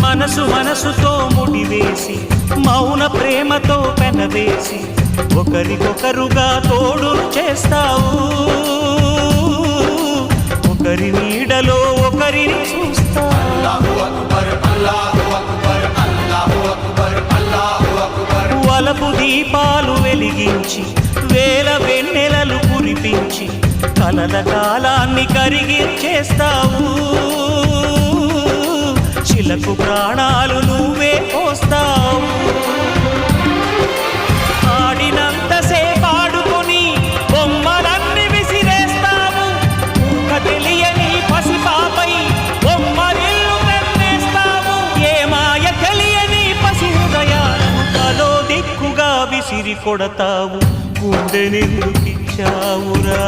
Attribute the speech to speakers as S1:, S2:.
S1: మనసు మనసుతో ముడివేసి మౌన ప్రేమతో పెనవేసి ఒకరికొకరుగా తోడును చేస్తావు. ఒకరి నీడలో ఒకరిని చూస్తావు. వలపు దీపాలు వెలిగించి వేల వెన్నెలలు కురిపించి కలల కాలాన్ని కరిగించేస్తావు. శిలకు ప్రాణాలు నువ్వే పోస్తావు. ఆడినంతసేపు ఆడుకొని బొమ్మలన్నీ విసిరేస్తావు. ఊహ తెలియని పసిపాపై బొమ్మరిల్లు తెన్నేస్తావు. ఏ మాయ తెలియని పసి హృదయాలను తలో దిక్కుగా విసిరి కొడతావు. గుండె నిందుకిచ్చావురా.